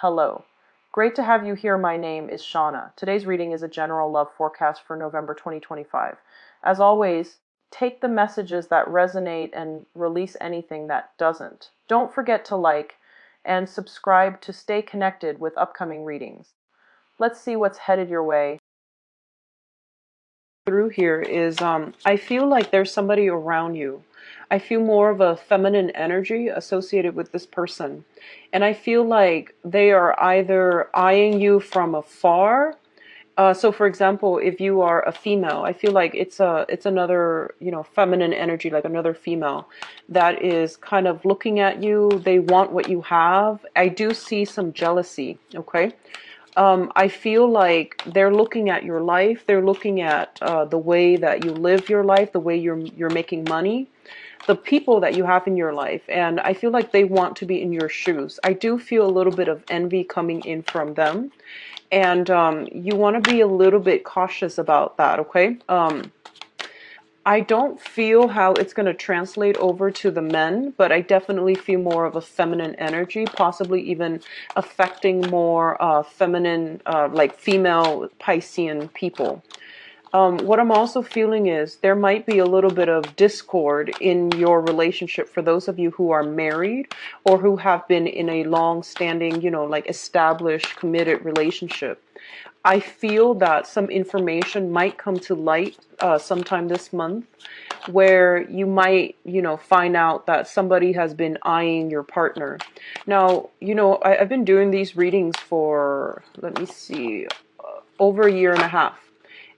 Hello. Great to have you here. My name is Shauna. Today's reading is a general love forecast for November 2025. As always, take the messages that resonate and release anything that doesn't. Don't forget to like and subscribe to stay connected with upcoming readings. Let's see what's headed your way. Through here is I feel like there's somebody around you. I feel more of a feminine energy associated with this person. And I feel like they are either eyeing you from afar. So for example, if you are a female, I feel like it's another, feminine energy, like another female that is kind of looking at you. They want what you have. I do see some jealousy, okay? I feel like they're looking at your life. They're looking at the way that you live your life, the way you're making money, the people that you have in your life. And I feel like they want to be in your shoes. I do feel a little bit of envy coming in from them. And you want to be a little bit cautious about that, okay? I don't feel how it's going to translate over to the men, but I definitely feel more of a feminine energy, possibly even affecting more feminine, like female Piscean people. What I'm also feeling is there might be a little bit of discord in your relationship for those of you who are married or who have been in a long-standing, like established, committed relationship. I feel that some information might come to light sometime this month where you might, find out that somebody has been eyeing your partner. Now, I've been doing these readings for, let me see, over a year and a half.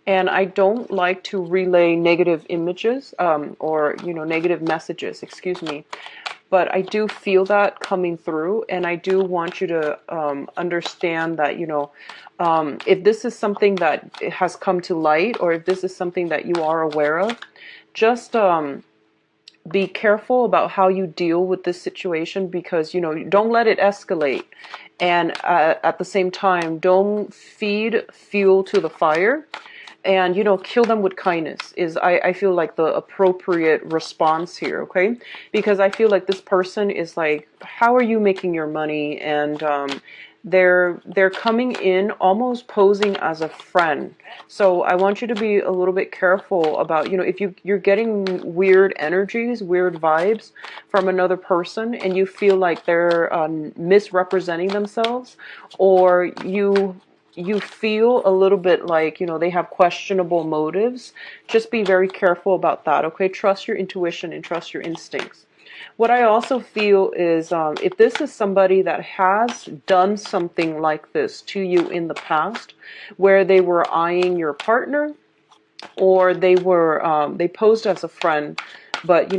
And I don't like to relay negative images or, negative messages, excuse me. But I do feel that coming through, and I do want you to understand that, if this is something that has come to light, or if this is something that you are aware of, just be careful about how you deal with this situation, because, don't let it escalate. And at the same time, don't feed fuel to the fire. And, kill them with kindness is, I feel like, the appropriate response here, okay? Because I feel like this person is like, how are you making your money? And they're coming in almost posing as a friend. So I want you to be a little bit careful about, if you're getting weird energies, weird vibes from another person, and you feel like they're misrepresenting themselves, or you feel a little bit like, they have questionable motives, just be very careful about that, okay? Trust your intuition and trust your instincts. What I also feel is if this is somebody that has done something like this to you in the past, where they were eyeing your partner, or they posed as a friend, but,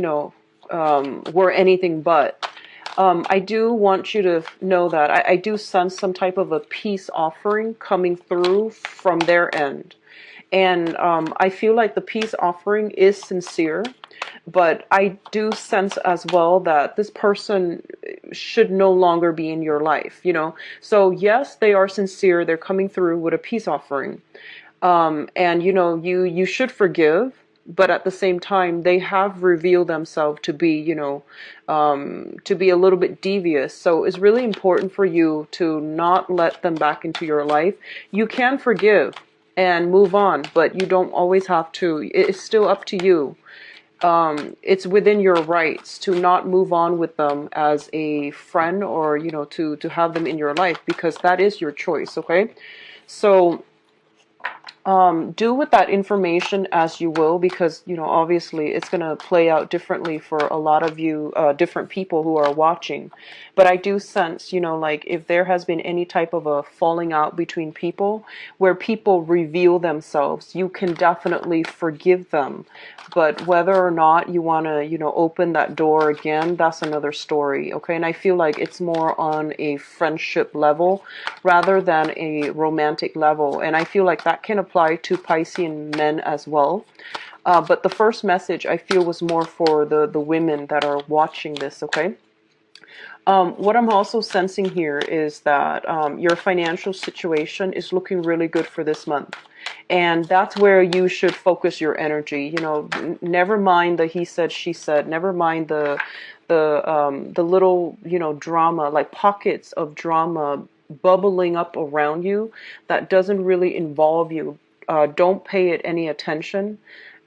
were anything but. I do want you to know that I do sense some type of a peace offering coming through from their end. And I feel like the peace offering is sincere, but I do sense as well that this person should no longer be in your life, So yes, they are sincere. They're coming through with a peace offering. And, you should forgive. But at the same time, they have revealed themselves to be, to be a little bit devious. So it's really important for you to not let them back into your life. You can forgive and move on, but you don't always have to. It's still up to you. It's within your rights to not move on with them as a friend, or, to have them in your life, because that is your choice, okay? So do with that information as you will, because, obviously it's going to play out differently for a lot of you, different people who are watching. But I do sense, like if there has been any type of a falling out between people where people reveal themselves, you can definitely forgive them. But whether or not you want to, open that door again, that's another story, okay? And I feel like it's more on a friendship level rather than a romantic level. And I feel like that can apply to Piscean men as well. But the first message I feel was more for the women that are watching this, okay? What I'm also sensing here is that your financial situation is looking really good for this month. And that's where you should focus your energy. Never mind the he said, she said. Never mind the little, drama, like pockets of drama bubbling up around you that doesn't really involve you. Don't pay it any attention.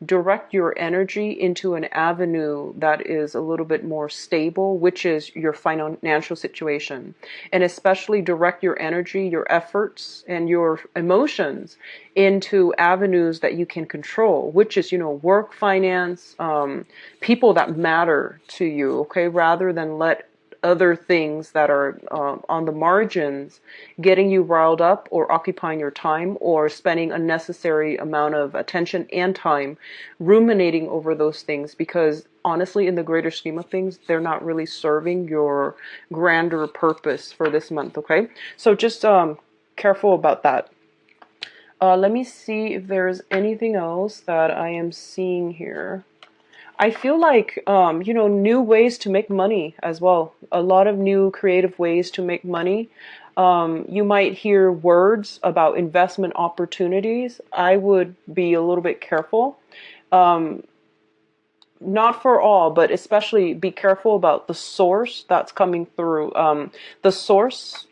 Direct your energy into an avenue that is a little bit more stable, which is your financial situation. And especially direct your energy, your efforts, and your emotions into avenues that you can control, which is, work, finance, people that matter to you, okay? Rather than let other things that are on the margins getting you riled up or occupying your time or spending unnecessary amount of attention and time ruminating over those things, because honestly, in the greater scheme of things, they're not really serving your grander purpose for this month. Okay, so just careful about that. Let me see if there's anything else that I am seeing here. I feel like, new ways to make money as well. A lot of new creative ways to make money. You might hear words about investment opportunities. I would be a little bit careful. Not for all, but especially be careful about the source that's coming through. The source,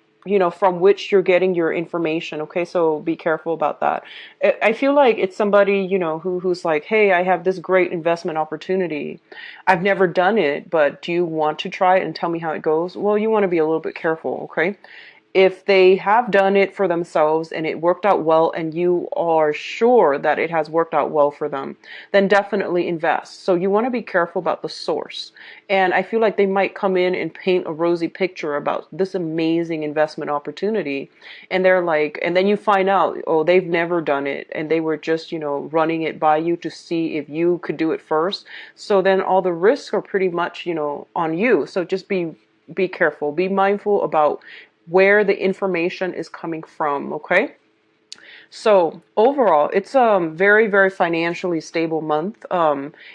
from which you're getting your information. Okay, so be careful about that. I feel like it's somebody, who's like, hey, I have this great investment opportunity. I've never done it, but do you want to try it and tell me how it goes? Well, you want to be a little bit careful, okay? If they have done it for themselves and it worked out well and you are sure that it has worked out well for them, then definitely invest. So you want to be careful about the source. And I feel like they might come in and paint a rosy picture about this amazing investment opportunity. And they're like, and then you find out, oh, they've never done it. And they were just, running it by you to see if you could do it first. So then all the risks are pretty much, on you. So just be careful, be mindful about where the information is coming from, okay? So overall, it's a very, very financially stable month.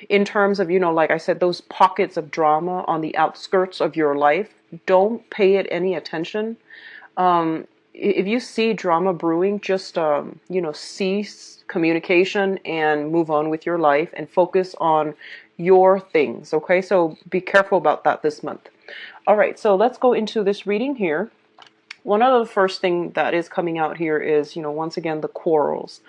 In terms of, like I said, those pockets of drama on the outskirts of your life, don't pay it any attention. If you see drama brewing, just, cease communication and move on with your life and focus on your things, okay? So be careful about that this month. All right, so let's go into this reading here. One of the first thing that is coming out here is, once again, the quarrels.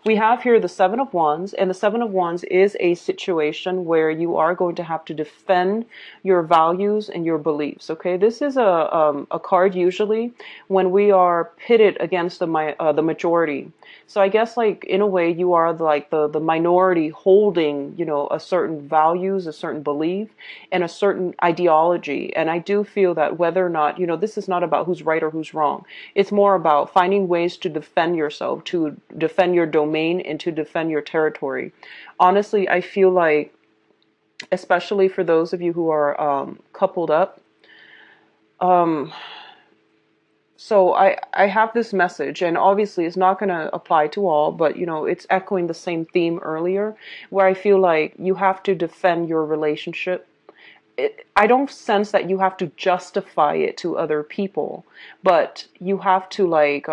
We have here the Seven of Wands, and the Seven of Wands is a situation where you are going to have to defend your values and your beliefs, okay? This is a card usually when we are pitted against the majority. So I guess, like, in a way, you are the minority holding, a certain values, a certain belief, and a certain ideology. And I do feel that whether or not, this is not about who's right or who's wrong. It's more about finding ways to defend yourself, to defend your domain, and to defend your territory. Honestly, I feel like, especially for those of you who are coupled up, so I have this message, and obviously it's not going to apply to all, but, it's echoing the same theme earlier, where I feel like you have to defend your relationship. I don't sense that you have to justify it to other people, but you have to, like,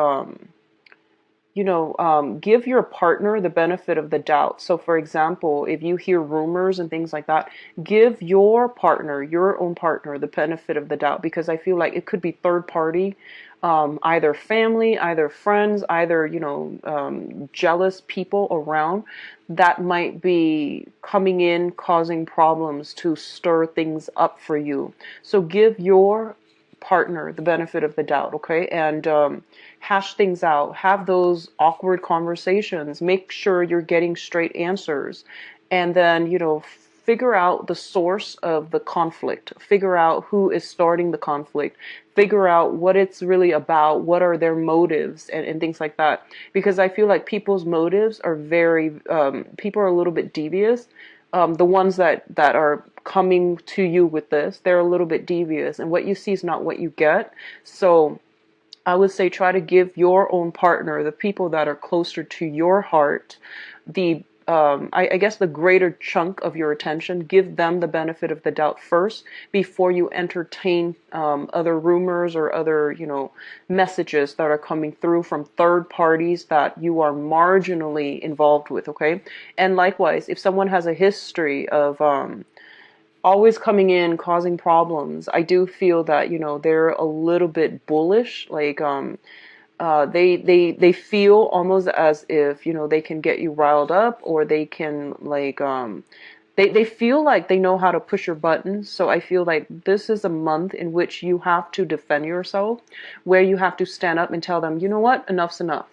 give your partner the benefit of the doubt. So, for example, if you hear rumors and things like that, give your own partner, the benefit of the doubt, because I feel like it could be third party, either family, either friends, either, jealous people around that might be coming in, causing problems to stir things up for you. So give your partner the benefit of the doubt, okay? And hash things out. Have those awkward conversations. Make sure you're getting straight answers. And then, figure out the source of the conflict. Figure out who is starting the conflict. Figure out what it's really about. What are their motives and things like that. Because I feel like people's motives are people are a little bit devious. The ones that are coming to you with this, they're a little bit devious. And what you see is not what you get. So I would say try to give your own partner, the people that are closer to your heart, I guess the greater chunk of your attention. Give them the benefit of the doubt first before you entertain other rumors or other, messages that are coming through from third parties that you are marginally involved with, okay? And likewise, if someone has a history of always coming in causing problems. I do feel that, they're a little bit bullish, like they feel almost as if, they can get you riled up, or they can like they feel like they know how to push your buttons. So I feel like this is a month in which you have to defend yourself, where you have to stand up and tell them, you know what, enough's enough.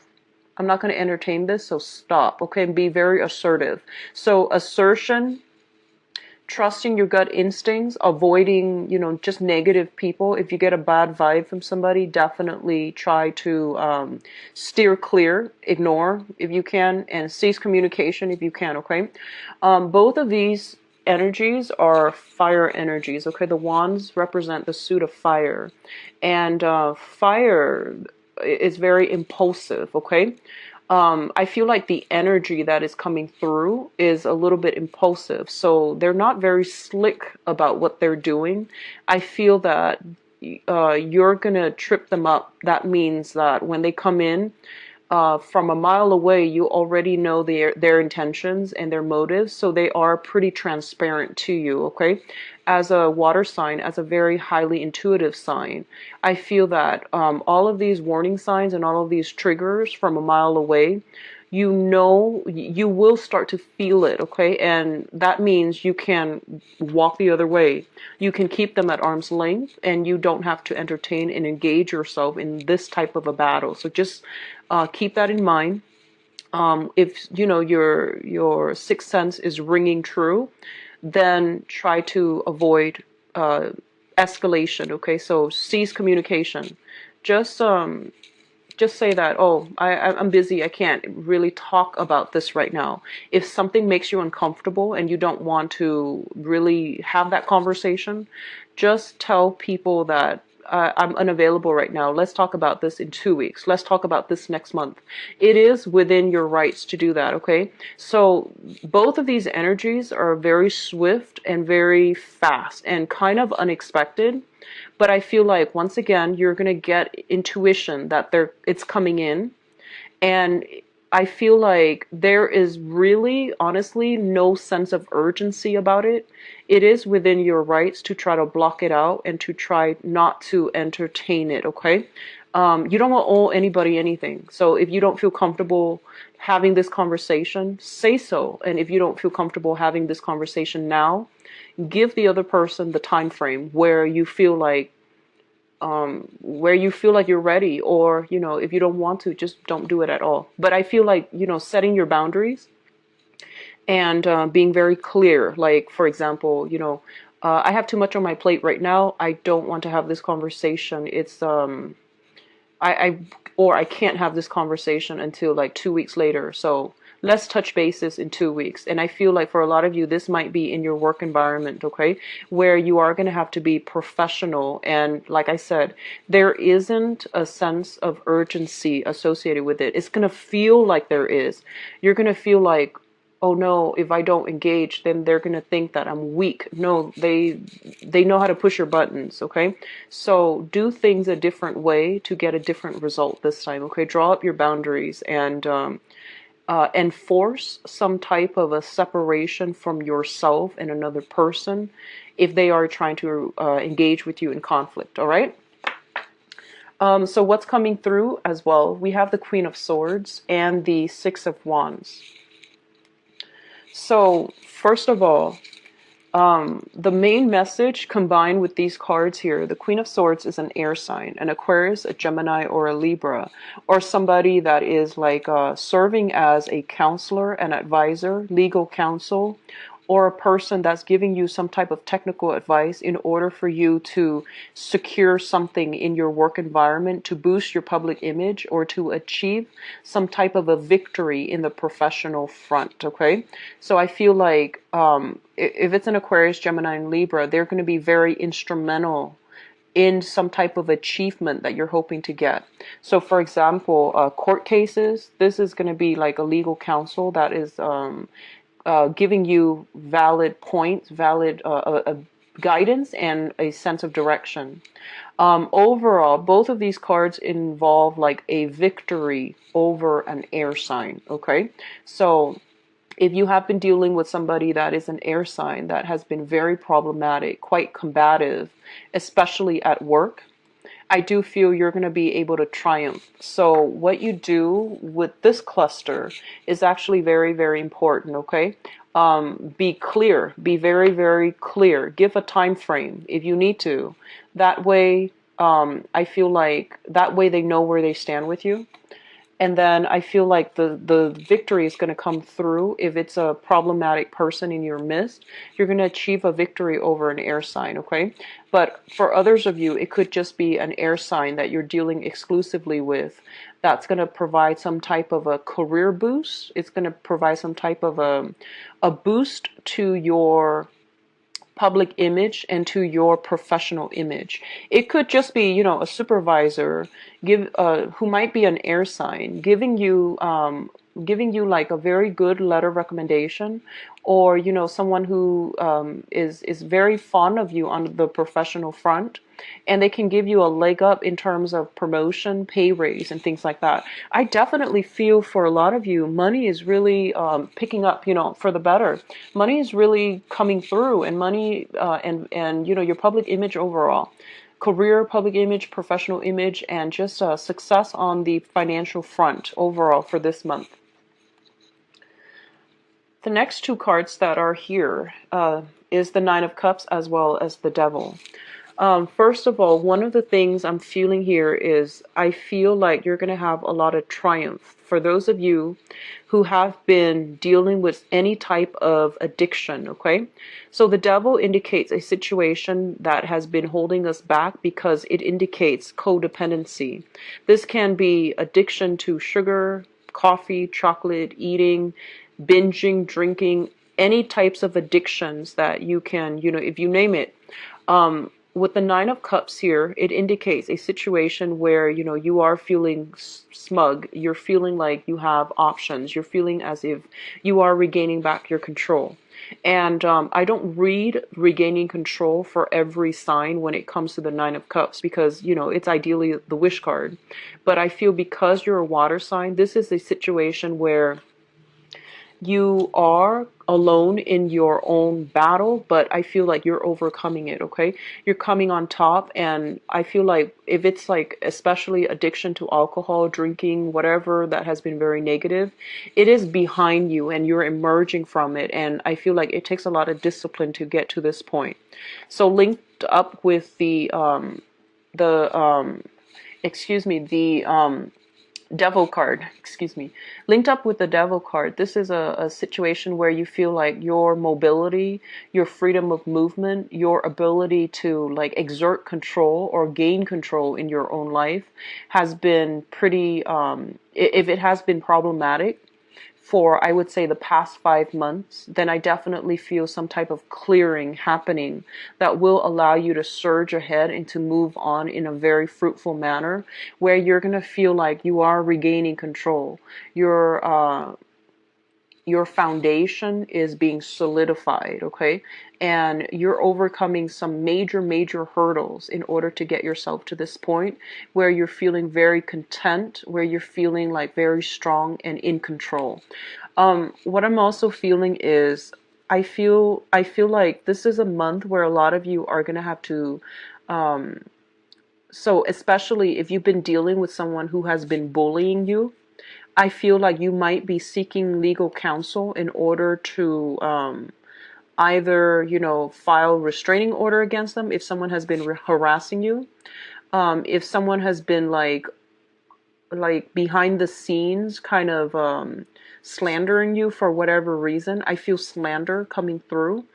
I'm not going to entertain this, so stop. Okay, and be very assertive. So assertion, trusting your gut instincts, avoiding, just negative people. If you get a bad vibe from somebody, definitely try to steer clear, ignore if you can, and cease communication if you can, okay? Both of these energies are fire energies, okay? The wands represent the suit of fire, and fire is very impulsive, okay? I feel like the energy that is coming through is a little bit impulsive. So they're not very slick about what they're doing. I feel that you're going to trip them up. That means that when they come in, from a mile away, you already know their intentions and their motives, so they are pretty transparent to you, okay? As a water sign, as a very highly intuitive sign, I feel that all of these warning signs and all of these triggers from a mile away, you will start to feel it, okay? And that means you can walk the other way. You can keep them at arm's length, and you don't have to entertain and engage yourself in this type of a battle. So just keep that in mind. If your sixth sense is ringing true, then try to avoid escalation. Okay, so cease communication. Just just say that, oh, I'm busy, I can't really talk about this right now. If something makes you uncomfortable and you don't want to really have that conversation, just tell people that I'm unavailable right now. Let's talk about this in 2 weeks. Let's talk about this next month. It is within your rights to do that, okay? So both of these energies are very swift and very fast and kind of unexpected. But I feel like, once again, you're going to get intuition that it's coming in. And I feel like there is really, honestly, no sense of urgency about it. It is within your rights to try to block it out and to try not to entertain it, okay? You don't owe anybody anything. So if you don't feel comfortable having this conversation, say so. And if you don't feel comfortable having this conversation now, give the other person the time frame where you feel like you're ready, or if you don't want to, just don't do it at all. But I feel like setting your boundaries and being very clear, like, for example, I have too much on my plate right now, I don't want to have this conversation. It's I or I can't have this conversation until like 2 weeks later. So let's touch bases in 2 weeks. And I feel like for a lot of you, this might be in your work environment, okay, where you are going to have to be professional. And like I said, there isn't a sense of urgency associated with it. It's going to feel like there is. You're going to feel like, oh no, if I don't engage, then they're going to think that I'm weak. No, they know how to push your buttons, okay? So do things a different way to get a different result this time, okay? Draw up your boundaries and enforce some type of a separation from yourself and another person if they are trying to engage with you in conflict, all right? So what's coming through as well, we have the Queen of Swords and the Six of Wands. So, first of all, the main message combined with these cards here, the Queen of Swords is an air sign, an Aquarius, a Gemini, or a Libra, or somebody that is like serving as a counselor, an advisor, legal counsel, or a person that's giving you some type of technical advice in order for you to secure something in your work environment, to boost your public image, or to achieve some type of a victory in the professional front, okay? So I feel like if it's an Aquarius, Gemini, and Libra, they're going to be very instrumental in some type of achievement that you're hoping to get. So for example, court cases, this is going to be like a legal counsel that is giving you valid points, valid guidance, and a sense of direction. Overall, both of these cards involve like a victory over an air sign, okay? So If you have been dealing with somebody that is an air sign that has been very problematic, quite combative, especially at work, I do feel you're going to be able to triumph. So what you do with this cluster is actually very, very important, okay? Be clear, be very, very clear. Give a time frame if you need to. That way, I feel like that way they know where they stand with you. And then I feel like the victory is going to come through. If it's a problematic person in your midst, you're going to achieve a victory over an air sign, okay? But for others of you, it could just be an air sign that you're dealing exclusively with that's going to provide some type of a career boost. It's going to provide some type of a boost to your public image and to your professional image. It could just be, you know, a supervisor who might be an air sign giving you like a very good letter recommendation, or you know, someone who is very fond of you on the professional front, and they can give you a leg up in terms of promotion, pay raise, and things like that. I definitely feel for a lot of you, money is really picking up, you know, for the better. Money is really coming through, and money and you know, your public image overall, career, public image, professional image, and just success on the financial front overall for this month. The next two cards that are here is the Nine of Cups as well as the Devil. First of all, one of the things I'm feeling here is I feel like you're going to have a lot of triumph. For those of you who have been dealing with any type of addiction, okay? So the Devil indicates a situation that has been holding us back because it indicates codependency. This can be addiction to sugar, coffee, chocolate, eating, binging, drinking, any types of addictions that you can, you know, if you name it. With the Nine of Cups here, it indicates a situation where, you know, you are feeling smug. You're feeling like you have options. You're feeling as if you are regaining back your control. And I don't read regaining control for every sign when it comes to the Nine of Cups because, you know, it's ideally the wish card. But I feel because you're a water sign, this is a situation where you are alone in your own battle, but I feel like you're overcoming it, okay? You're coming on top, and I feel like if it's like especially addiction to alcohol, drinking, whatever that has been very negative, it is behind you and you're emerging from it, and I feel like it takes a lot of discipline to get to this point. So linked up with the excuse me, the Devil card, excuse me, linked up with the Devil card, this is a situation where you feel like your mobility, your freedom of movement, your ability to like exert control or gain control in your own life has been pretty, if it has been problematic for, I would say, the past 5 months, then I definitely feel some type of clearing happening that will allow you to surge ahead and to move on in a very fruitful manner where you're going to feel like you are regaining control. Your foundation is being solidified, okay? And you're overcoming some major, major hurdles in order to get yourself to this point where you're feeling very content, where you're feeling like very strong and in control. What I'm also feeling is I feel like this is a month where a lot of you are going to have to so especially if you've been dealing with someone who has been bullying you, I feel like you might be seeking legal counsel in order to either, you know, file restraining order against them if someone has been harassing you. If someone has been like behind the scenes kind of slandering you for whatever reason, I feel slander coming through.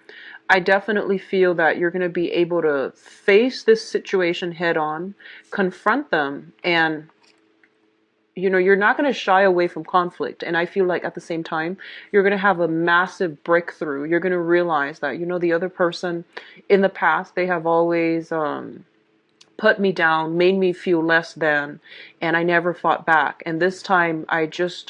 I definitely feel that you're going to be able to face this situation head on, confront them, and you know, you're not going to shy away from conflict. And I feel like at the same time, you're going to have a massive breakthrough. You're going to realize that, you know, the other person in the past, they have always put me down, made me feel less than, and I never fought back. And this time I just,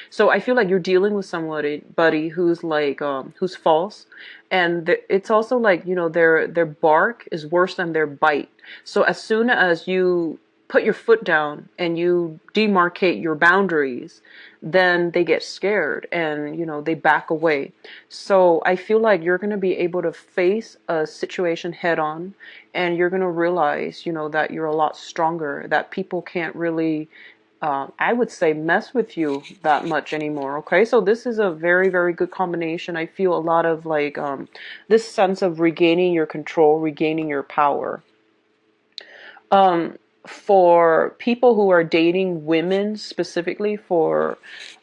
so I feel like you're dealing with somebody, buddy, who's like, who's false. And it's also like, you know, their bark is worse than their bite. So as soon as you put your foot down and you demarcate your boundaries, then they get scared and, they back away. So I feel like you're going to be able to face a situation head on, and you're going to realize, that you're a lot stronger, that people can't really, I would say, mess with you that much anymore. Okay, so this is a very, very good combination. I feel a lot of like this sense of regaining your control, regaining your power. Um, for people who are dating women, specifically for,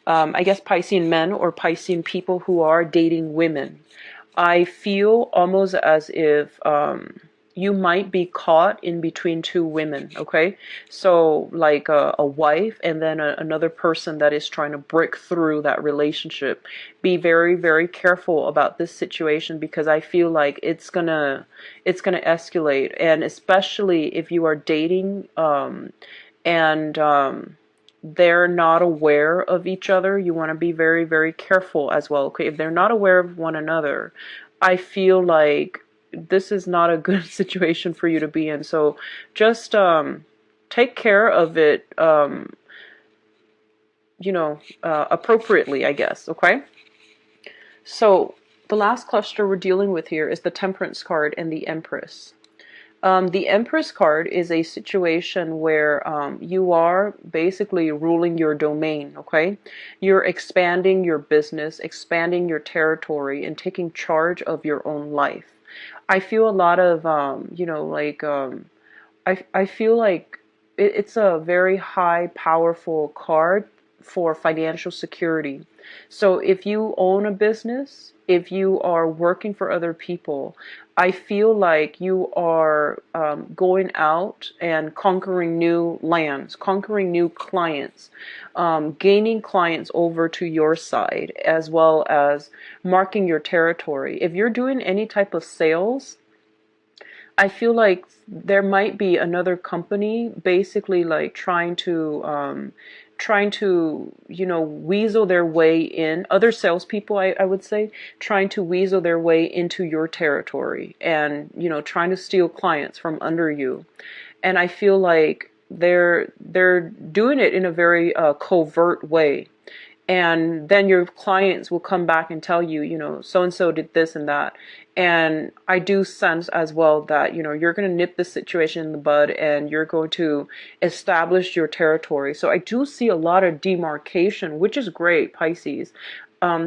I guess, Piscean men or Piscean people who are dating women, I feel almost as if you might be caught in between two women, okay? So like a wife and then another person that is trying to break through that relationship. Be very, very careful about this situation, because I feel like it's gonna escalate, and especially if you are dating and they're not aware of each other, you want to be very, very careful as well. Okay, if they're not aware of one another, I feel like this is not a good situation for you to be in. So just take care of it, appropriately, I guess. Okay. So the last cluster we're dealing with here is the Temperance card and the Empress. The Empress card is a situation where you are basically ruling your domain, okay? You're expanding your business, expanding your territory, and taking charge of your own life. I feel a lot of, I feel like it's a very high, powerful card for financial security. So if you own a business, if you are working for other people, I feel like you are going out and conquering new lands, conquering new clients, gaining clients over to your side, as well as marking your territory. If you're doing any type of sales, I feel like there might be another company basically like trying to weasel their way in, other salespeople, I would say, trying to weasel their way into your territory and trying to steal clients from under you. And I feel like they're doing it in a very covert way. And then your clients will come back and tell you, so and so did this and that. And I do sense as well that, you're going to nip the situation in the bud and you're going to establish your territory. So I do see a lot of demarcation, which is great, Pisces.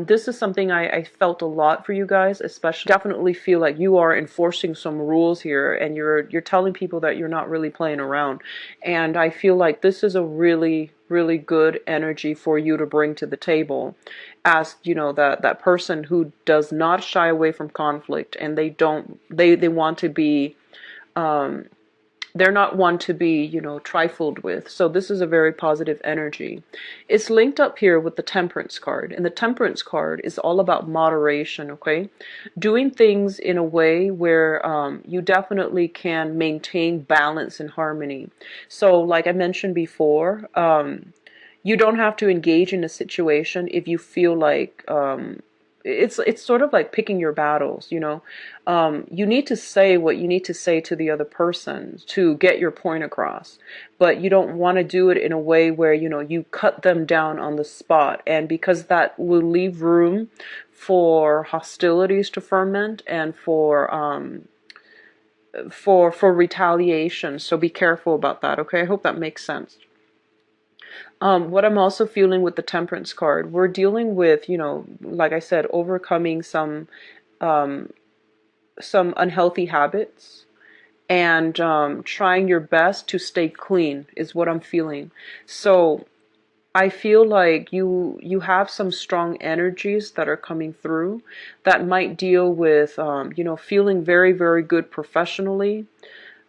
This is something I felt a lot for you guys, especially. Definitely feel like you are enforcing some rules here, and you're telling people that you're not really playing around. And I feel like this is a really, really good energy for you to bring to the table, as that person who does not shy away from conflict, and they want to be, they're not one to be, trifled with. So this is a very positive energy. It's linked up here with the Temperance card. And the Temperance card is all about moderation, okay? Doing things in a way where you definitely can maintain balance and harmony. So like I mentioned before, you don't have to engage in a situation if you feel like it's sort of like picking your battles, you need to say what you need to say to the other person to get your point across, but you don't want to do it in a way where you cut them down on the spot, and because that will leave room for hostilities to ferment and for retaliation. So be careful about that, okay? I hope that makes sense. What I'm also feeling with the Temperance card, we're dealing with, like I said, overcoming some unhealthy habits, and trying your best to stay clean is what I'm feeling. So I feel like you have some strong energies that are coming through that might deal with, feeling very, very good professionally.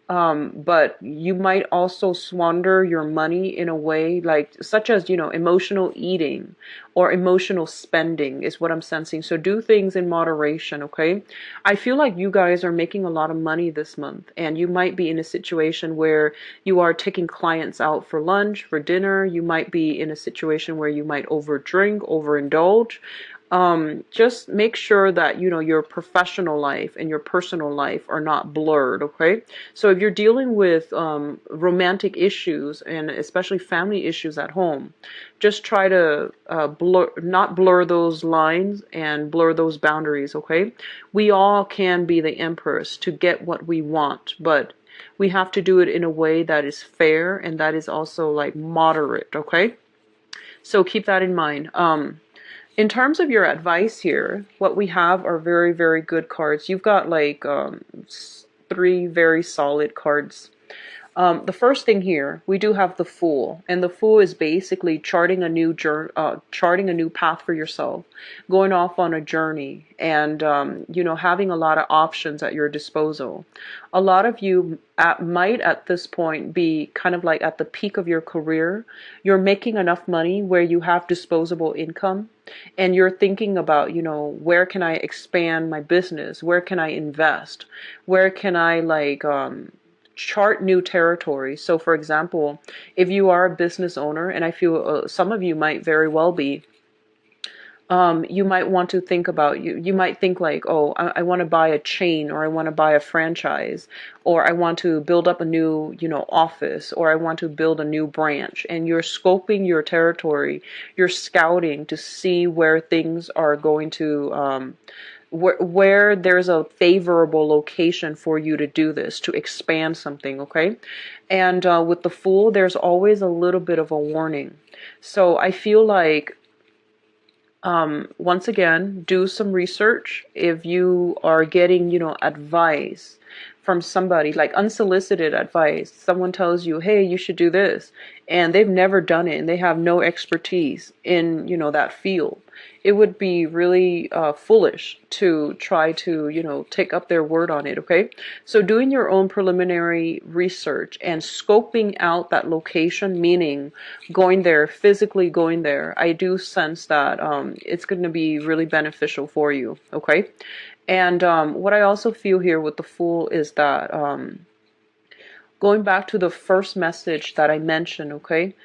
But you might also squander your money in a way like, such as, emotional eating or emotional spending is what I'm sensing. So do things in moderation, okay? I feel like you guys are making a lot of money this month, and you might be in a situation where you are taking clients out for lunch, for dinner. You might be in a situation where you might overdrink, overindulge. Just make sure that, your professional life and your personal life are not blurred, okay? So if you're dealing with romantic issues and especially family issues at home, just try to not blur those lines and blur those boundaries, okay? We all can be the empress to get what we want, but we have to do it in a way that is fair and that is also like moderate, okay? So keep that in mind. In terms of your advice here, what we have are very, very good cards. You've got like three very solid cards. The first thing here, we do have the Fool, and the Fool is basically charting a new charting a new path for yourself, going off on a journey, and having a lot of options at your disposal. A lot of you might at this point be kind of like at the peak of your career. You're making enough money where you have disposable income, and you're thinking about, where can I expand my business? Where can I invest? Where can I chart new territory? So for example, if you are a business owner, and I feel some of you might very well be, you might want to think about, you might think like, oh, I want to buy a chain, or I want to buy a franchise, or I want to build up a new, office, or I want to build a new branch, and you're scoping your territory, you're scouting to see where things are going to, where there's a favorable location for you to do this, to expand something, okay? And with the Fool, there's always a little bit of a warning. So I feel like, once again, do some research. If you are getting, advice from somebody, like unsolicited advice, someone tells you, hey, you should do this, and they've never done it, and they have no expertise in, that field, it would be really foolish to try to, take up their word on it, okay? So doing your own preliminary research and scoping out that location, meaning going there, physically going there, I do sense that it's going to be really beneficial for you, okay? And what I also feel here with the Fool is that, going back to the first message that I mentioned, okay?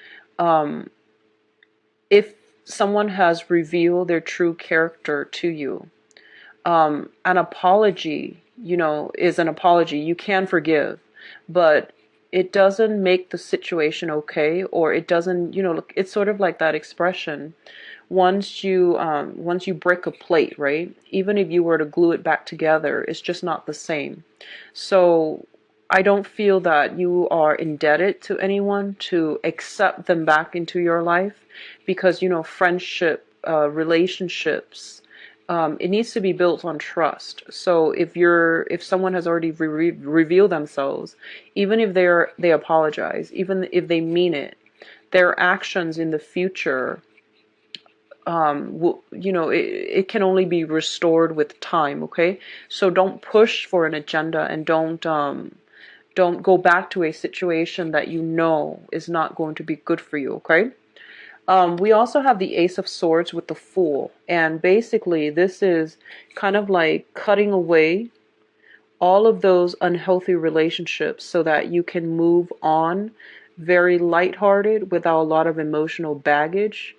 If someone has revealed their true character to you, an apology, is an apology. You can forgive, but it doesn't make the situation okay, or it doesn't, it's sort of like that expression. Once you break a plate, right? Even if you were to glue it back together, it's just not the same. So I don't feel that you are indebted to anyone to accept them back into your life, because, friendship, relationships, it needs to be built on trust. So if someone has already revealed themselves, even if they apologize, even if they mean it, their actions in the future, it can only be restored with time, okay? So don't push for an agenda, and don't go back to a situation that is not going to be good for you, okay? We also have the Ace of Swords with the Fool, and basically this is kind of like cutting away all of those unhealthy relationships so that you can move on very lighthearted without a lot of emotional baggage,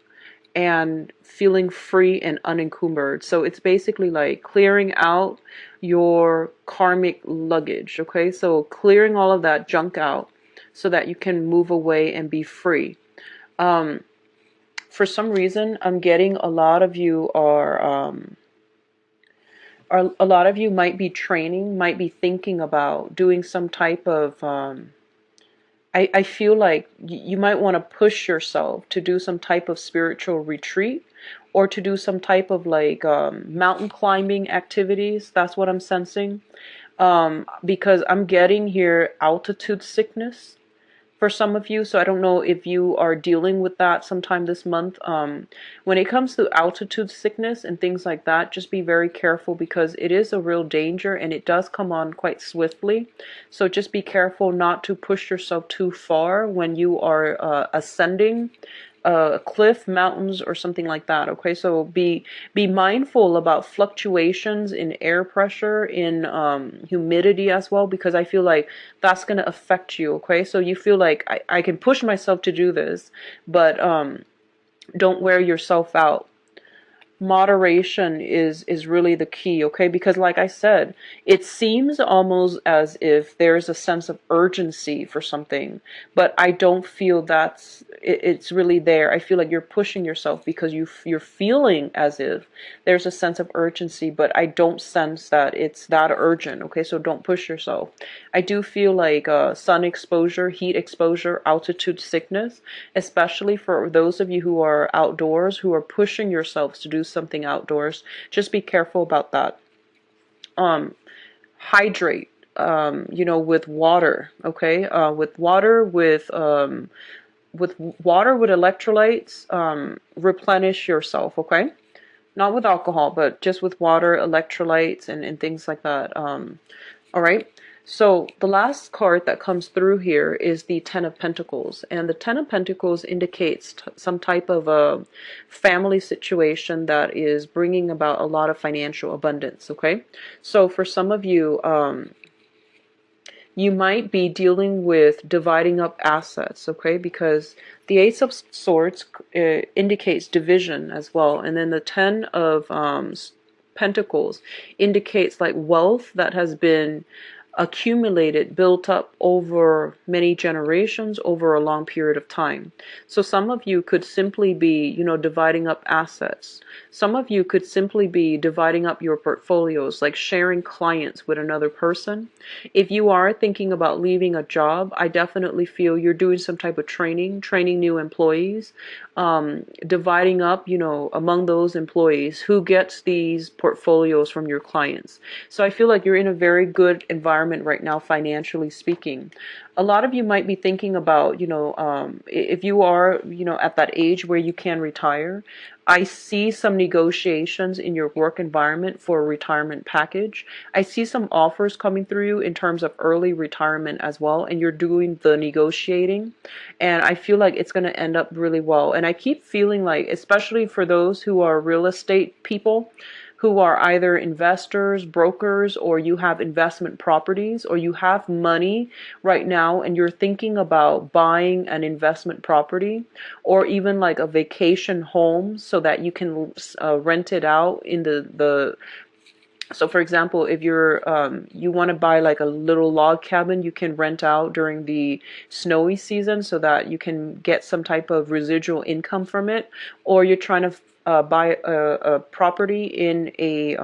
and feeling free and unencumbered. So it's basically like clearing out your karmic luggage, okay? So clearing all of that junk out so that you can move away and be free. For some reason, I'm getting a lot of you a lot of you might be training, might be thinking about doing some type of, I feel like you might want to push yourself to do some type of spiritual retreat, or to do some type of mountain climbing activities. That's what I'm sensing. Because I'm getting here altitude sickness for some of you. So I don't know if you are dealing with that sometime this month. When it comes to altitude sickness and things like that, just be very careful, because it is a real danger and it does come on quite swiftly. So just be careful not to push yourself too far when you are ascending a cliff, mountains, or something like that. Okay, so be mindful about fluctuations in air pressure, in humidity as well, because I feel like that's going to affect you. Okay, so you feel like I can push myself to do this, but don't wear yourself out. Moderation is really the key, okay? Because like I said, it seems almost as if there's a sense of urgency for something, but I don't feel it's really there. I feel like you're pushing yourself because you're feeling as if there's a sense of urgency, but I don't sense that it's that urgent, okay? So don't push yourself. I do feel like sun exposure, heat exposure, altitude sickness, especially for those of you who are outdoors, who are pushing yourselves to do something outdoors. Just be careful about that. Um, Hydrate, with water, okay? With water, with electrolytes, replenish yourself, okay? Not with alcohol, but just with water, electrolytes, and things like that. All right. So the last card that comes through here is the Ten of Pentacles. And the Ten of Pentacles indicates some type of a family situation that is bringing about a lot of financial abundance. Okay. So for some of you, you might be dealing with dividing up assets, okay? Because the Ace of Swords indicates division as well. And then the Ten of Pentacles indicates like wealth that has been accumulated, built up over many generations, over a long period of time. So some of you could simply be, dividing up assets. Some of you could simply be dividing up your portfolios, like sharing clients with another person. If you are thinking about leaving a job, I definitely feel you're doing some type of training new employees, dividing up, among those employees who gets these portfolios from your clients. So I feel like you're in a very good environment right now, financially speaking. A lot of you might be thinking about, if you are, at that age where you can retire, I see some negotiations in your work environment for a retirement package. I see some offers coming through you in terms of early retirement as well, and you're doing the negotiating. And I feel like it's going to end up really well. And I keep feeling like, especially for those who are real estate people, who are either investors, brokers, or you have investment properties, or you have money right now and you're thinking about buying an investment property or even like a vacation home so that you can rent it out in the so for example, if you want to buy like a little log cabin you can rent out during the snowy season so that you can get some type of residual income from it, or you're trying to buy a property in a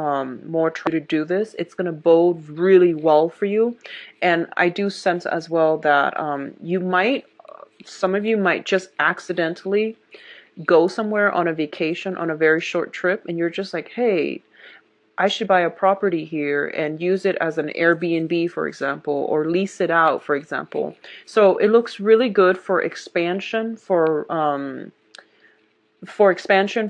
more to do this, it's going to bode really well for you. And I do sense as well that some of you might just accidentally go somewhere on a vacation on a very short trip and you're just like, hey, I should buy a property here and use it as an Airbnb, for example, or lease it out, for example. So it looks really good for expansion, for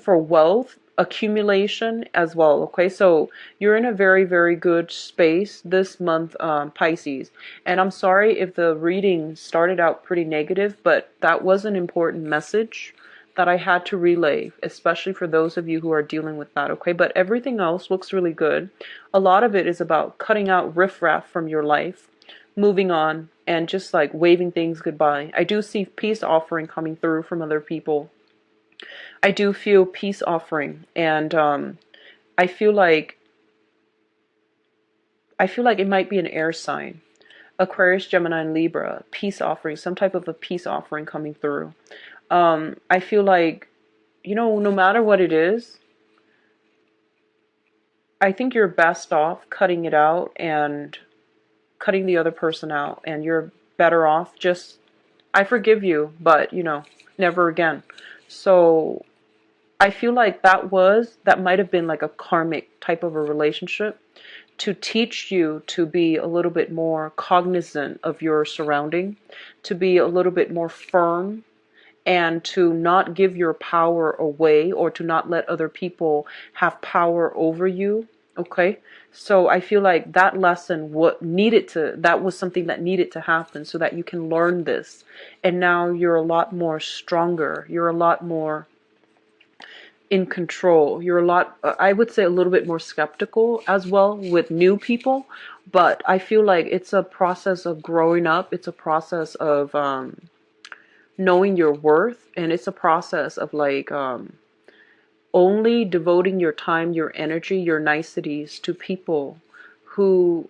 wealth accumulation as well. Okay, so you're in a very, very good space this month, Pisces. And I'm sorry if the reading started out pretty negative, but that was an important message that I had to relay, especially for those of you who are dealing with that, okay? But everything else looks really good. A lot of it is about cutting out riffraff from your life, moving on, and just like waving things goodbye. I do see peace offering coming through from other people. I do feel peace offering, and I feel like it might be an air sign. Aquarius, Gemini, and Libra, peace offering, some type of a peace offering coming through. I feel like, no matter what it is, I think you're best off cutting it out and cutting the other person out, and you're better off just, I forgive you, but, never again. So I feel like that might have been like a karmic type of a relationship to teach you to be a little bit more cognizant of your surrounding, to be a little bit more firm, and to not give your power away or to not let other people have power over you. Okay, so I feel like that lesson that was something that needed to happen so that you can learn this, and now you're a lot more stronger, you're a lot more in control, you're a lot, I would say, a little bit more skeptical as well with new people. But I feel like it's a process of growing up, it's a process of knowing your worth, and it's a process of like only devoting your time, your energy, your niceties to people who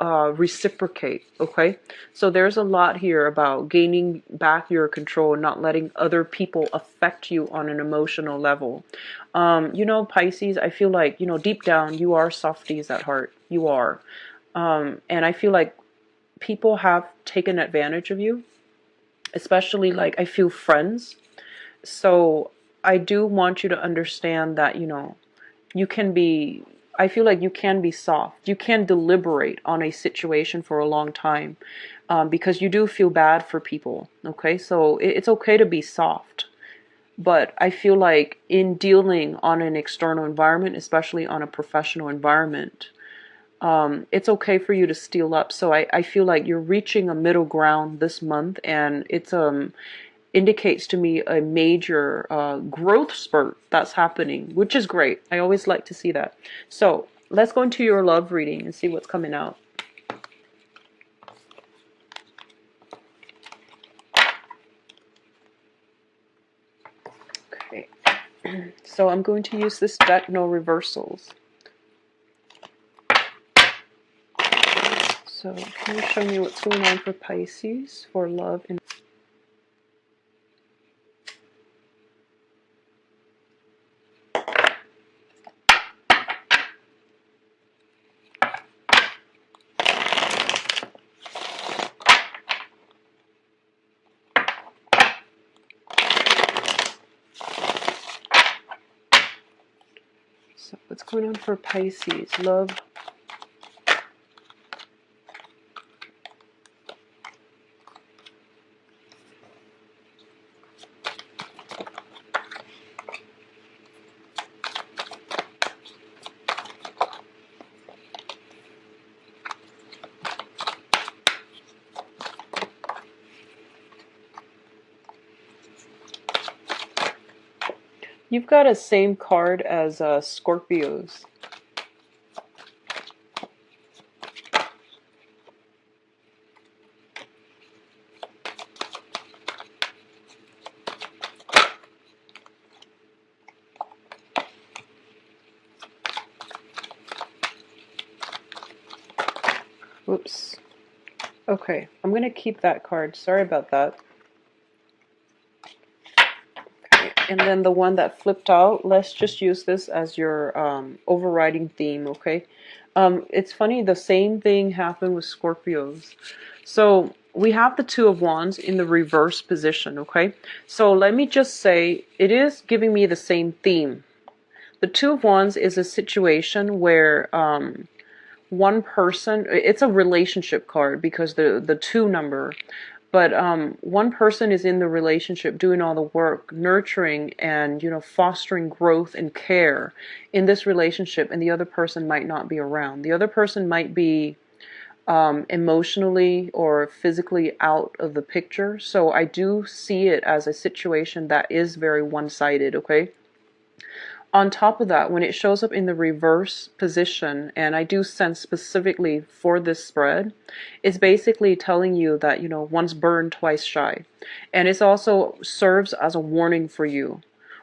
reciprocate. Okay, so there's a lot here about gaining back your control, not letting other people affect you on an emotional level. You know, Pisces, I feel like, you know, deep down you are softies at heart. You are. And I feel like people have taken advantage of you, especially, like, I feel friends. So I do want you to understand that, you know, you can be, I feel like you can be soft. You can deliberate on a situation for a long time, because you do feel bad for people. Okay, so it's okay to be soft. But I feel like in dealing on an external environment, especially on a professional environment, it's okay for you to steal up. So I feel like you're reaching a middle ground this month, and it's indicates to me a major growth spurt that's happening, which is great. I always like to see that. So let's go into your love reading and see what's coming out. Okay, so I'm going to use this deck, no reversals. So can you show me what's going on for Pisces for love and so what's going on for Pisces love? You've got a same card as Scorpios. Whoops. Okay, I'm going to keep that card. Sorry about that. Okay, and then the one that flipped out, let's just use this as your overriding theme, okay? It's funny, the same thing happened with Scorpios. So we have the Two of Wands in the reverse position, okay? So let me just say, it is giving me the same theme. The Two of Wands is a situation where one person, it's a relationship card because the two number, but one person is in the relationship doing all the work, nurturing and, you know, fostering growth and care in this relationship, and the other person might not be around. The other person might be emotionally or physically out of the picture. So I do see it as a situation that is very one-sided, okay? On top of that, when it shows up in the reverse position, and I do sense specifically for this spread, it's basically telling you that, you know, once burned, twice shy. And it also serves as a warning for you.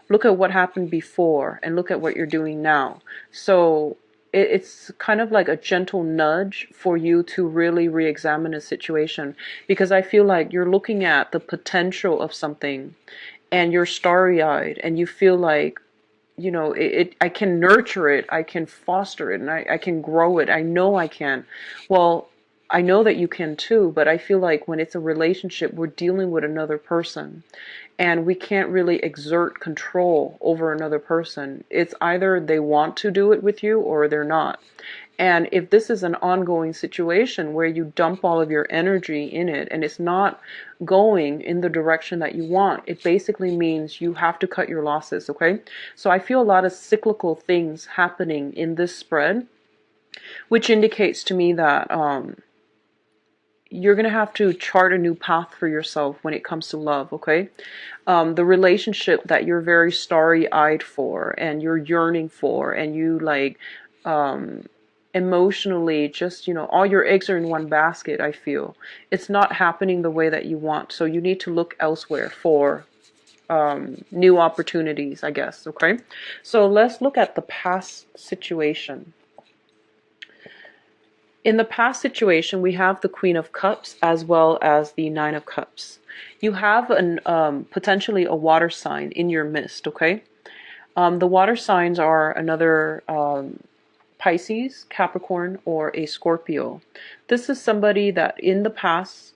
Look at what happened before and look at what you're doing now. So it's kind of like a gentle nudge for you to really re-examine a situation, because I feel like you're looking at the potential of something and you're starry-eyed and you feel like, you know, I can nurture it, I can foster it, and I can grow it. I know I can. Well, I know that you can too, but I feel like when it's a relationship, we're dealing with another person, and we can't really exert control over another person. It's either they want to do it with you or they're not. And if this is an ongoing situation where you dump all of your energy in it and it's not going in the direction that you want, it basically means you have to cut your losses, okay? So I feel a lot of cyclical things happening in this spread, which indicates to me that you're going to have to chart a new path for yourself when it comes to love, okay? The relationship that you're very starry-eyed for and you're yearning for, and you like emotionally just, you know, all your eggs are in one basket, I feel. It's not happening the way that you want, so you need to look elsewhere for new opportunities, I guess. Okay, so let's look at the past situation. In the past situation, we have the Queen of Cups as well as the Nine of Cups. You have an potentially a water sign in your midst. Okay, the water signs are another Pisces, Capricorn, or a Scorpio. This is somebody that in the past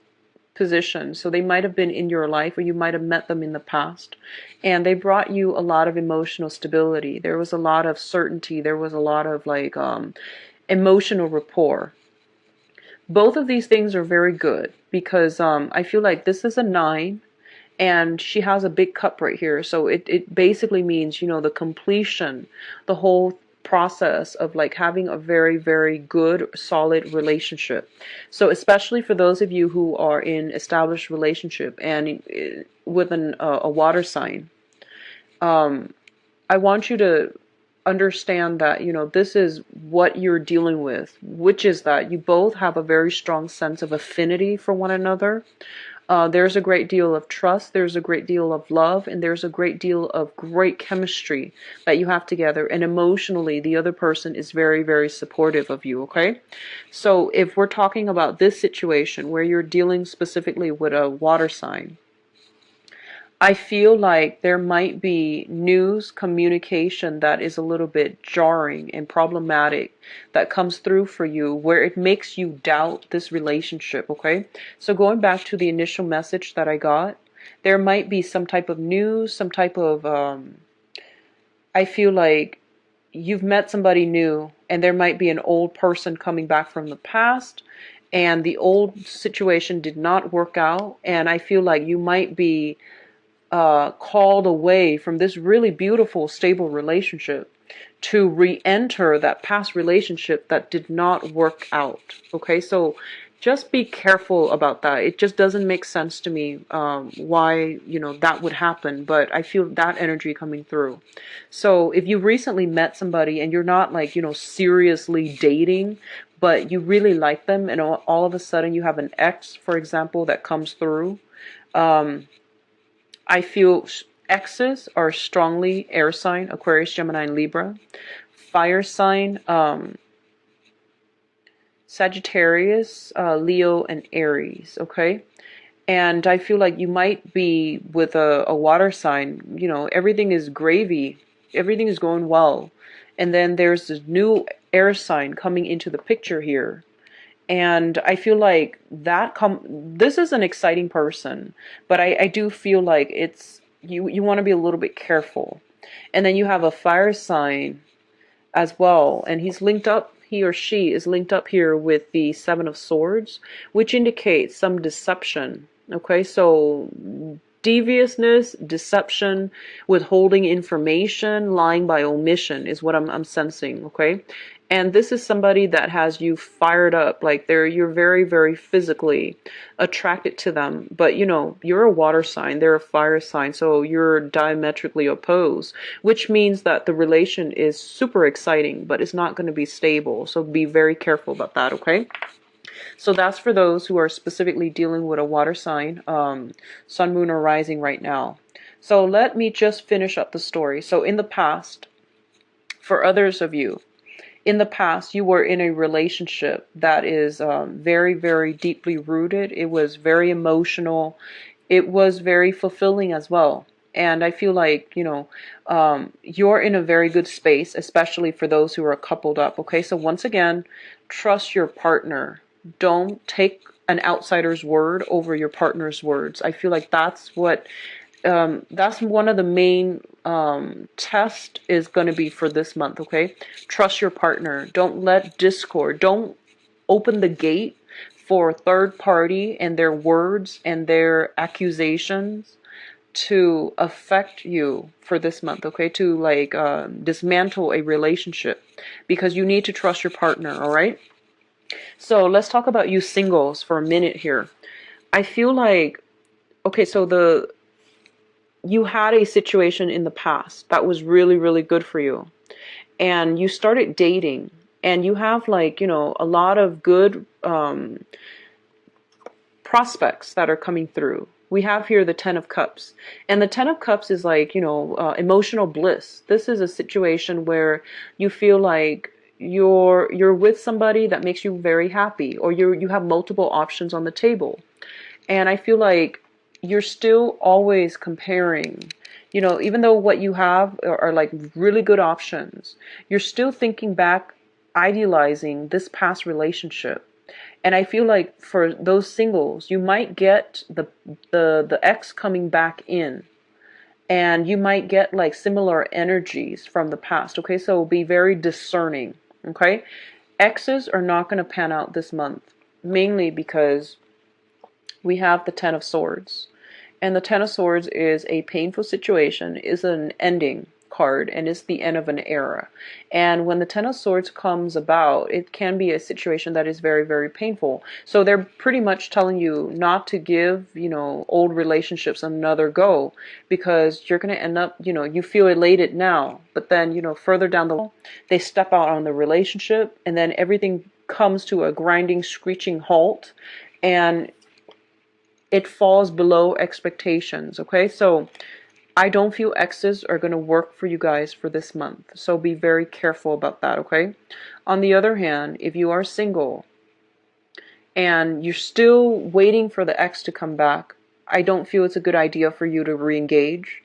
position, so they might have been in your life or you might have met them in the past, and they brought you a lot of emotional stability. There was a lot of certainty. There was a lot of like emotional rapport. Both of these things are very good because I feel like this is a 9 and she has a big cup right here, so it basically means, you know, the completion, the whole process of like having a very, very good solid relationship. So especially for those of you who are in established relationship and with a water sign, I want you to understand that, you know, this is what you're dealing with, which is that you both have a very strong sense of affinity for one another. There's a great deal of trust, there's a great deal of love, and there's a great deal of great chemistry that you have together. And emotionally, the other person is very, very supportive of you, okay? So if we're talking about this situation where you're dealing specifically with a water sign, I feel like there might be news communication that is a little bit jarring and problematic that comes through for you where it makes you doubt this relationship, okay? So going back to the initial message that I got, there might be some type of news, some type of, I feel like you've met somebody new and there might be an old person coming back from the past and the old situation did not work out, and I feel like you might be called away from this really beautiful, stable relationship to re-enter that past relationship that did not work out. Okay, so just be careful about that. It just doesn't make sense to me why, you know, that would happen, but I feel that energy coming through. So if you recently met somebody and you're not like, you know, seriously dating, but you really like them, and all of a sudden you have an ex, for example, that comes through, I feel X's are strongly air sign, Aquarius, Gemini, and Libra. Fire sign, Sagittarius, Leo, and Aries, okay? And I feel like you might be with a water sign, you know, everything is gravy, everything is going well. And then there's this new air sign coming into the picture here. And I feel like this is an exciting person, but I do feel like it's you want to be a little bit careful. And then you have a fire sign as well, and he or she is linked up here with the Seven of Swords, which indicates some deception. Okay, so deviousness, deception, withholding information, lying by omission is what I'm sensing, okay? And this is somebody that has you fired up, like you're very, very physically attracted to them. But you know, you're a water sign, they're a fire sign, so you're diametrically opposed, which means that the relation is super exciting, but it's not going to be stable. So be very careful about that, okay? So that's for those who are specifically dealing with a water sign, sun, moon, or rising right now. So let me just finish up the story. So in the past, for others of you, in the past, you were in a relationship that is very, very deeply rooted. It was very emotional. It was very fulfilling as well. And I feel like, you know, you're in a very good space, especially for those who are coupled up. Okay, so once again, trust your partner. Don't take an outsider's word over your partner's words. I feel like that's what that's one of the main test is going to be for this month, okay? Trust your partner. Don't let discord, don't open the gate for third party and their words and their accusations to affect you for this month, okay? To like dismantle a relationship, because you need to trust your partner, all right? So let's talk about you singles for a minute here. I feel like, okay, so you had a situation in the past that was really, really good for you. And you started dating. And you have like, you know, a lot of good prospects that are coming through. we have here the Ten of Cups. And the Ten of Cups is like, emotional bliss. This is a situation where you feel like you're with somebody that makes you very happy, or you have multiple options on the table. And I feel like you're still always comparing, even though what you have are like really good options, you're still thinking back, idealizing this past relationship. And I feel like for those singles, you might get the ex coming back in, and you might get like similar energies from the past. Okay, so be very discerning. Okay, exes are not going to pan out this month, mainly because we have the Ten of Swords. And the Ten of Swords is a painful situation, is an ending card, and is the end of an era. And when the Ten of Swords comes about, it can be a situation that is very, very painful. So they're pretty much telling you not to give, old relationships another go, because you're going to end up, you feel elated now, but then, further down the line, they step out on the relationship, and then everything comes to a grinding, screeching halt, and it falls below expectations. Okay, so I don't feel exes are going to work for you guys for this month, so be very careful about that. Okay, on the other hand, if you are single and you're still waiting for the ex to come back, I don't feel it's a good idea for you to re-engage.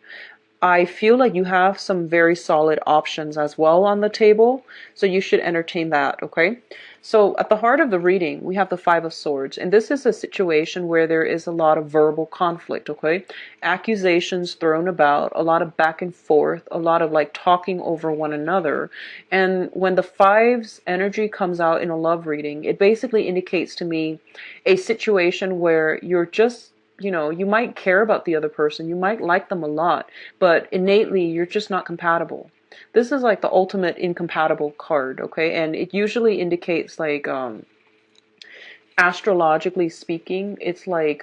I feel like you have some very solid options as well on the table, so you should entertain that, okay? So at the heart of the reading, we have the Five of Swords, and this is a situation where there is a lot of verbal conflict, okay? Accusations thrown about, a lot of back and forth, a lot of like talking over one another. And when the Five's energy comes out in a love reading, it basically indicates to me a situation where you're just, you might care about the other person, you might like them a lot, but innately you're just not compatible. This is like the ultimate incompatible card, okay? And it usually indicates like, astrologically speaking, it's like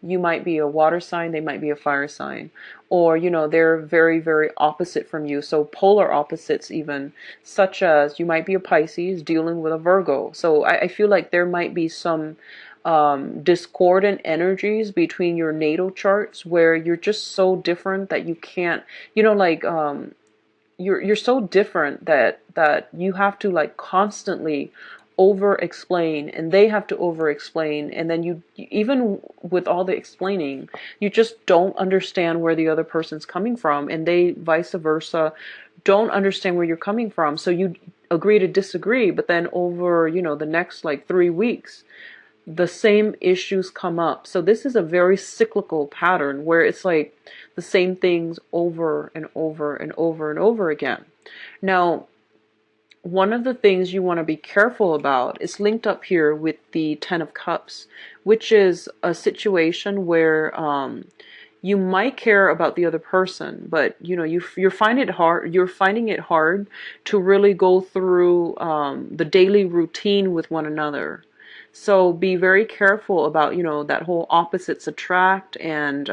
you might be a water sign, they might be a fire sign, or they're very, very opposite from you. So polar opposites even, such as you might be a Pisces dealing with a Virgo. So I feel like there might be some discordant energies between your natal charts where you're just so different that you can't, like you're so different that you have to like constantly over explain, and they have to over explain, and then you, even with all the explaining, you just don't understand where the other person's coming from, and they vice versa don't understand where you're coming from. So you agree to disagree, but then over the next like 3 weeks the same issues come up. So this is a very cyclical pattern where it's like the same things over and over and over and over again. Now, one of the things you want to be careful about is linked up here with the Ten of Cups, which is a situation where you might care about the other person, but you're finding it hard. You're finding it hard to really go through the daily routine with one another. So be very careful about that whole opposites attract, and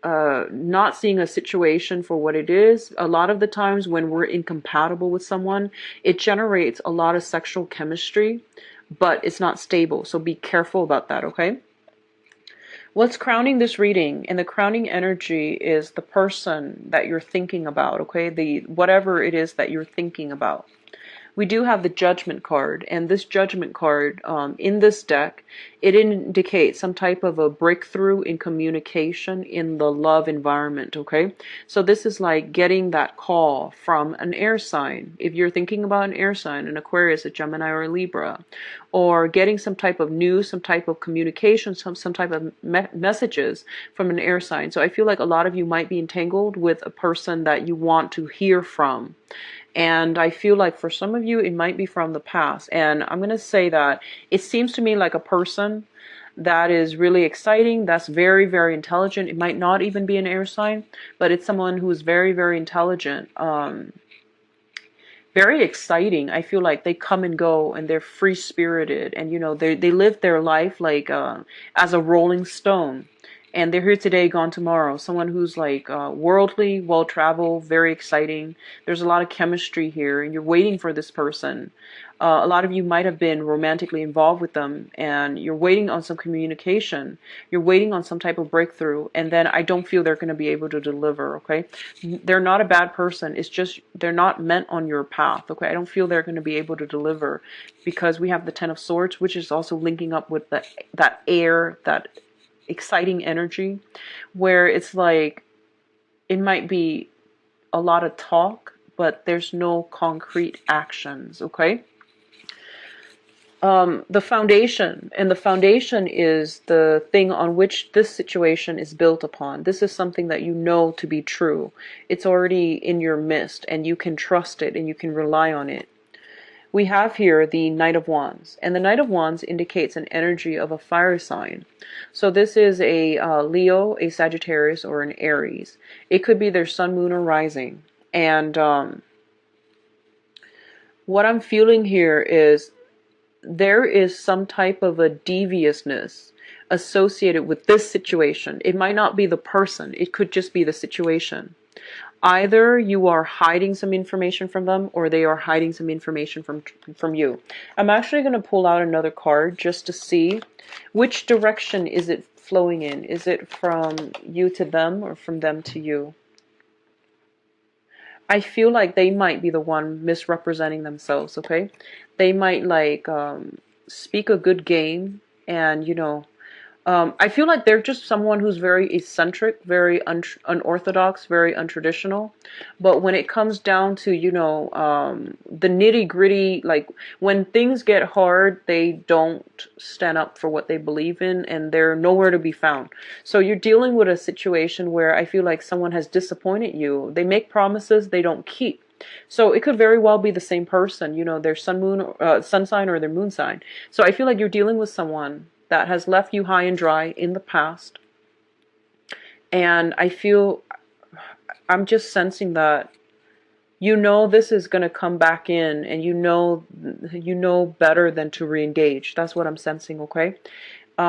not seeing a situation for what it is. A lot of the times when we're incompatible with someone, it generates a lot of sexual chemistry, but it's not stable. So be careful about that, okay? What's crowning this reading, and the crowning energy, is the person that you're thinking about, okay? The whatever it is that you're thinking about. We do have the Judgment card, and this Judgment card in this deck, it indicates some type of a breakthrough in communication in the love environment, okay? So this is like getting that call from an air sign. If you're thinking about an air sign, an Aquarius, a Gemini, or a Libra, or getting some type of news, some type of communication, some type of messages from an air sign. So I feel like a lot of you might be entangled with a person that you want to hear from. And I feel like for some of you, it might be from the past. And I'm going to say that it seems to me like a person that is really exciting, that's very, very intelligent. It might not even be an air sign, but it's someone who is very, very intelligent. Very exciting. I feel like they come and go, and they're free-spirited, and they live their life like as a rolling stone. and they're here today, gone tomorrow. Someone who's like worldly, well-traveled, very exciting. There's a lot of chemistry here, and you're waiting for this person. A lot of you might have been romantically involved with them, and you're waiting on some communication. You're waiting on some type of breakthrough, and then I don't feel they're going to be able to deliver, okay? They're not a bad person. It's just they're not meant on your path, okay? I don't feel they're going to be able to deliver because we have the Ten of Swords, which is also linking up with that air, that exciting energy, where it's like it might be a lot of talk, but there's no concrete actions, okay? The foundation, and the foundation is the thing on which this situation is built upon. This is something that you know to be true. It's already in your midst, and you can trust it, and you can rely on it. We have here the Knight of Wands, and the Knight of Wands indicates an energy of a fire sign. So this is a Leo, a Sagittarius, or an Aries. It could be their sun, moon, or rising. And what I'm feeling here is there is some type of a deviousness associated with this situation. It might not be the person. It could just be the situation. Either you are hiding some information from them, or they are hiding some information from you. I'm actually going to pull out another card just to see which direction is it flowing in. Is it from you to them, or from them to you? I feel like they might be the one misrepresenting themselves, okay? They might like speak a good game, and I feel like they're just someone who's very eccentric, very unorthodox, very untraditional. But when it comes down to, the nitty gritty, like when things get hard, they don't stand up for what they believe in, and they're nowhere to be found. So you're dealing with a situation where I feel like someone has disappointed you. They make promises they don't keep. So it could very well be the same person, their sun sign or their moon sign. So I feel like you're dealing with someone that has left you high and dry in the past. And I'm just sensing that this is going to come back in, and you know better than to re-engage. That's what I'm sensing, okay?